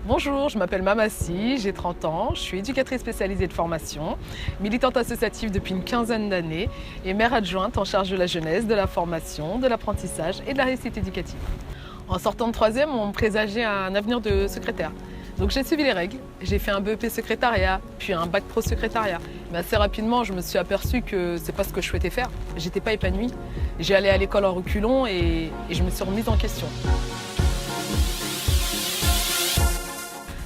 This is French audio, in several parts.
Bonjour, je m'appelle Mamassi, j'ai 30 ans, je suis éducatrice spécialisée de formation, militante associative depuis une quinzaine d'années et mère adjointe en charge de la jeunesse, de la formation, de l'apprentissage et de la réussite éducative. En sortant de troisième, on me présageait un avenir de secrétaire. Donc j'ai suivi les règles, j'ai fait un BEP secrétariat, puis un bac pro secrétariat. Mais assez rapidement, je me suis aperçue que c'est pas ce que je souhaitais faire. J'étais pas épanouie. J'ai allé à l'école en reculons et je me suis remise en question.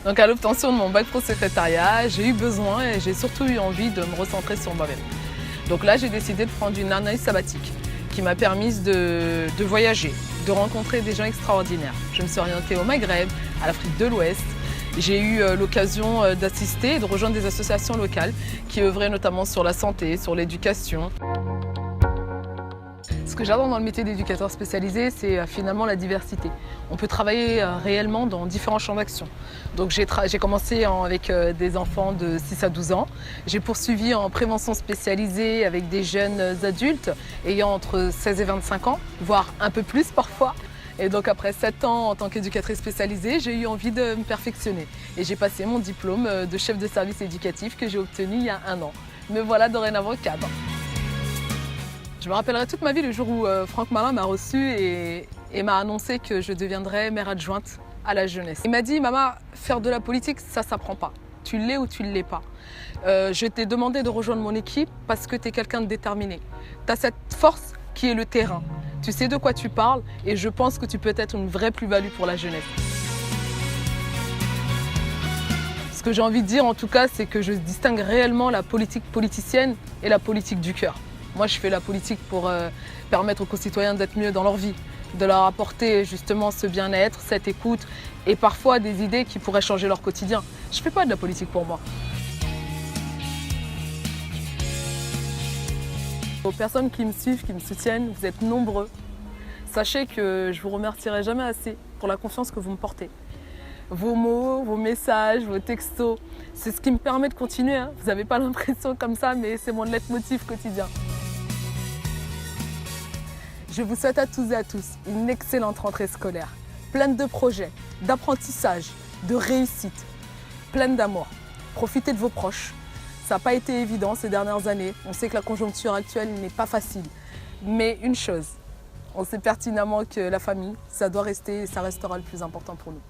Donc à l'obtention de mon bac pro secrétariat, j'ai eu besoin et j'ai surtout eu envie de me recentrer sur moi-même. Donc là, j'ai décidé de prendre une année sabbatique qui m'a permis de voyager, de rencontrer des gens extraordinaires. Je me suis orientée au Maghreb, à l'Afrique de l'Ouest. J'ai eu l'occasion d'assister et de rejoindre des associations locales qui œuvraient notamment sur la santé, sur l'éducation. Ce que j'adore dans le métier d'éducateur spécialisé, c'est finalement la diversité. On peut travailler réellement dans différents champs d'action. Donc j'ai commencé avec des enfants de 6 à 12 ans. J'ai poursuivi en prévention spécialisée avec des jeunes adultes ayant entre 16 et 25 ans, voire un peu plus parfois. Et donc après 7 ans en tant qu'éducatrice spécialisée, j'ai eu envie de me perfectionner. Et j'ai passé mon diplôme de chef de service éducatif que j'ai obtenu il y a 1 an. Me voilà dorénavant cadre. Je me rappellerai toute ma vie le jour où Franck Malin m'a reçue et m'a annoncé que je deviendrais mère adjointe à la jeunesse. Il m'a dit « Maman, faire de la politique, ça ne s'apprend pas. Tu l'es ou tu ne l'es pas. Je t'ai demandé de rejoindre mon équipe parce que tu es quelqu'un de déterminé. Tu as cette force qui est le terrain. Tu sais de quoi tu parles et je pense que tu peux être une vraie plus-value pour la jeunesse. » Ce que j'ai envie de dire en tout cas, c'est que je distingue réellement la politique politicienne et la politique du cœur. Moi, je fais la politique pour permettre aux concitoyens d'être mieux dans leur vie, de leur apporter justement ce bien-être, cette écoute et parfois des idées qui pourraient changer leur quotidien. Je ne fais pas de la politique pour moi. Aux personnes qui me suivent, qui me soutiennent, vous êtes nombreux. Sachez que je ne vous remercierai jamais assez pour la confiance que vous me portez. Vos mots, vos messages, vos textos, c'est ce qui me permet de continuer. Vous n'avez pas l'impression comme ça, mais c'est mon leitmotiv quotidien. Je vous souhaite à tous et à tous une excellente rentrée scolaire, pleine de projets, d'apprentissage, de réussite, pleine d'amour. Profitez de vos proches. Ça n'a pas été évident ces dernières années. On sait que la conjoncture actuelle n'est pas facile. Mais une chose, on sait pertinemment que la famille, ça doit rester et ça restera le plus important pour nous.